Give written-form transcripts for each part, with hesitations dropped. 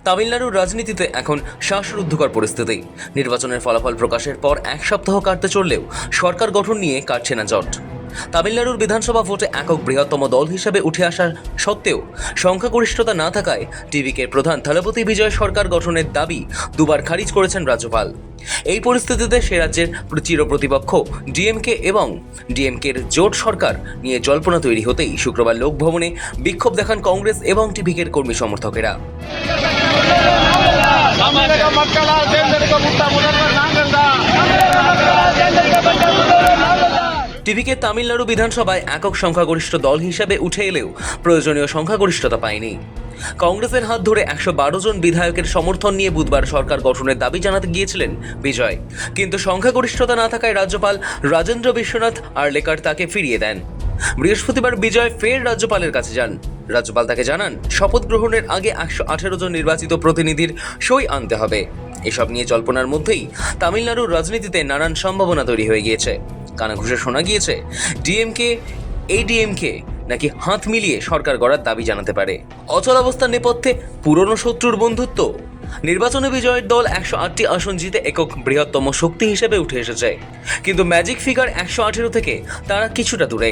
তামিলনাড়ুর রাজনীতিতে এখন শ্বাসরুদ্ধকর পরিস্থিতি। নির্বাচনের ফলাফল প্রকাশের পর এক সপ্তাহ কাটতে চললেও সরকার গঠন নিয়ে কাটছে না জট। তামিলনাড়ুর বিধানসভা ভোটে একক বৃহত্তম দল হিসেবে উঠে আসা সত্ত্বেও সংখ্যাগরিষ্ঠতা না থাকায় টিভিকের প্রধান থলপতি বিজয় সরকার গঠনের দাবি দুবার খারিজ করেছেন রাজ্যপাল। এই পরিস্থিতিতে সে রাজ্যের চিরপ্রতিপক্ষ ডিএমকে এবং ডিএমকের জোট সরকার নিয়ে জল্পনা তৈরি হতেই শুক্রবার লোকভবনে বিক্ষোভ দেখান কংগ্রেস এবং টিভিকের কর্মী সমর্থকেরা। টিভিকে তামিলনাড়ু বিধানসভায় একক সংখ্যাগরিষ্ঠ দল হিসেবে উঠে এলেও প্রয়োজনীয় সংখ্যাগরিষ্ঠতা পায়নি। কংগ্রেসের হাত ধরে 112 জন বিধায়কের সমর্থন নিয়ে বুধবার সরকার গঠনের দাবি জানাতে গিয়েছিলেন বিজয়, কিন্তু সংখ্যাগরিষ্ঠতা না থাকায় রাজ্যপাল রাজেন্দ্র বিশ্বনাথ আর্লেকার তাকে ফিরিয়ে দেন। বৃহস্পতিবার বিজয় ফের রাজ্যপালের কাছে যান। রাজ্যপাল তাকে জানান শপথ গ্রহণের আগে 118 জন নির্বাচিত প্রতিনিধির সই আনতে হবে। এসব নিয়ে জল্পনার মধ্যেই তামিলনাড়ুর রাজনীতিতে নানান সম্ভাবনা তৈরি হয়ে গিয়েছে। কানাঘুষে শোনা গিয়েছে ডিএমকে এডিএমকে নাকি হাত মিলিয়ে সরকার গড়ার দাবি জানাতে পারে। অচল অবস্থার নেপথ্যে পুরনো শত্রুর বন্ধুত্ব। নির্বাচনে বিজয়ের দল 108টি আসন জিতে একক বৃহত্তম শক্তি হিসেবে উঠে এসেছে, কিন্তু ম্যাজিক ফিগার 118 থেকে তারা কিছুটা দূরে।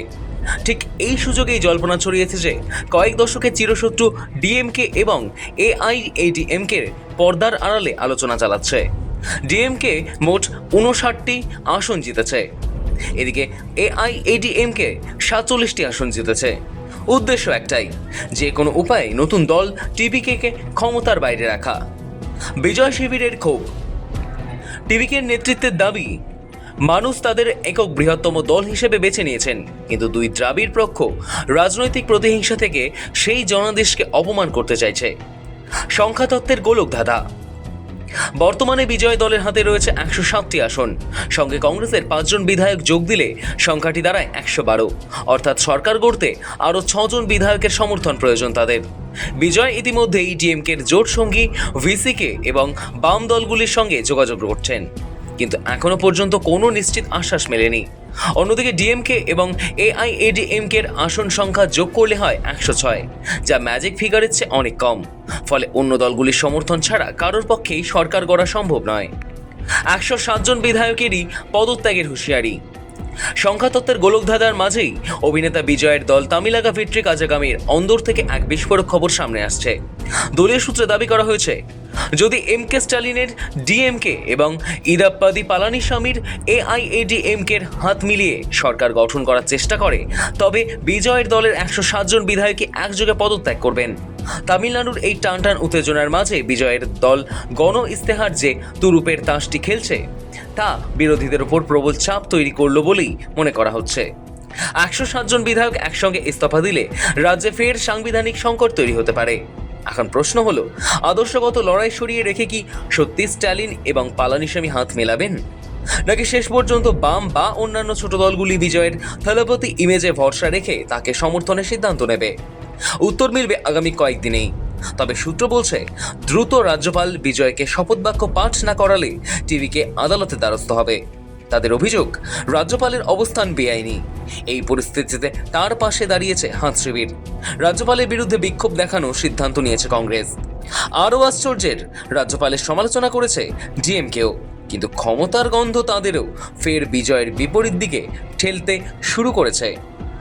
ঠিক এই সুযোগেই জল্পনা ছড়িয়েছে যে কয়েক দশকের চিরশত্রু ডিএমকে এবং এআইএডিএমকের পর্দার আড়ালে আলোচনা চালাচ্ছে। ডিএমকে মোট 59টি আসন জিতেছে, এদিকে এআইএডিএমকে 47টি আসন জিতেছে। উদ্দেশ্য একটাই, যে কোনো উপায়ে নতুন দল টিভিকে ক্ষমতার বাইরে রাখা। বিজয় শিবিরের ক্ষোভ। টিভিকের নেতৃত্বের দাবি মানুষ তাদের একক বৃহত্তম দল হিসেবে বেছে নিয়েছেন, কিন্তু দুই দ্রাবিড় পক্ষ রাজনৈতিক প্রতিহিংসা থেকে সেই জনাদেশকে অপমান করতে চাইছে। সংখ্যাতত্ত্বের গোলকধাঁধা। বর্তমানে বিজয় দলের হাতে রয়েছে 107টি আসন, সঙ্গে কংগ্রেসের 5 জন বিধায়ক যোগ দিলে সংখ্যাটি দাঁড়ায় 112, অর্থাৎ সরকার গড়তে আরও 6 জন বিধায়কের সমর্থন প্রয়োজন তাদের। বিজয় ইতিমধ্যেই ডিএমকের জোট সঙ্গী ভিসিকে এবং বাম দলগুলির সঙ্গে যোগাযোগ করছেন, কিন্তু এখনো পর্যন্ত কোনো নিশ্চিত আশ্বাস মেলেনি। অন্যদিকে ডিএমকে এবং এআইএডিএমকের আসন সংখ্যা যোগ করলে হয় 106, যা ম্যাজিক ফিগারের চেয়ে অনেক কম। ফলে অন্য দলগুলির সমর্থন ছাড়া কারোর পক্ষেই সরকার গড়া সম্ভব নয়। 107 জন বিধায়কেরই পদত্যাগের হুঁশিয়ারি। সংখ্যাতত্ত্বের গোলকধাঁধার মাঝেই অভিনেতা বিজয়ের দল তামিলাকা ভিট্রি কাজাগামির অন্দর থেকে এক বিস্ফোরক খবর সামনে আসছে। দলীয় সূত্রে দাবি করা হয়েছে, যদি এমকে স্ট্যালিনের ডিএমকে এবং ইদাপ্পাদি পালানিস্বামীর এআইএডিএমকের হাত মিলিয়ে সরকার গঠন করার চেষ্টা করে, তবে বিজয়ের দলের 107 জন বিধায়কই একযোগে পদত্যাগ করবেন। তামিলনাড়ুর এই টানটান উত্তেজনার মাঝে বিজয়ের দল গণ ইস্তেহার যে তুরুপের তাসটি খেলছে, তা বিরোধীদের ওপর প্রবল চাপ তৈরি করল বলেই মনে করা হচ্ছে। 107 জন বিধায়ক একসঙ্গে ইস্তফা দিলে রাজ্যে ফের সাংবিধানিক সংকট তৈরি হতে পারে। এখন প্রশ্ন হলো, আদর্শগত লড়াই সরিয়ে রেখে কি সত্যি স্ট্যালিন এবং পালানিস্বামী হাত মেলাবেন, নাকি শেষ পর্যন্ত বাম বা অন্যান্য ছোট দলগুলি বিজয়ের থলপতি ইমেজে ভরসা রেখে তাকে সমর্থনের সিদ্ধান্ত নেবে? উত্তর মিলবে আগামী কয়েকদিনেই। তবে সূত্র বলছে, দ্রুত রাজ্যপাল বিজয়কে শপথ বাক্য পাঠ না করালে টিভিকে আদালতে দ্বারস্থ হবে। তাদের অভিযোগ, রাজ্যপালের অবস্থান বেআইনি। এই পরিস্থিতিতে তার পাশে দাঁড়িয়েছে হাত শিবির। রাজ্যপালের বিরুদ্ধে বিক্ষোভ দেখানোর সিদ্ধান্ত নিয়েছে কংগ্রেস। আরও আশ্চর্যের, রাজ্যপালের সমালোচনা করেছে ডিএমকেও, কিন্তু ক্ষমতার গন্ধ তাদেরও ফের বিজয়ের বিপরীত দিকে ঠেলতে শুরু করেছে।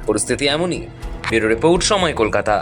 পরিস্থিতি এমনই। ব্যুরো রিপোর্ট, সময়, কলকাতা।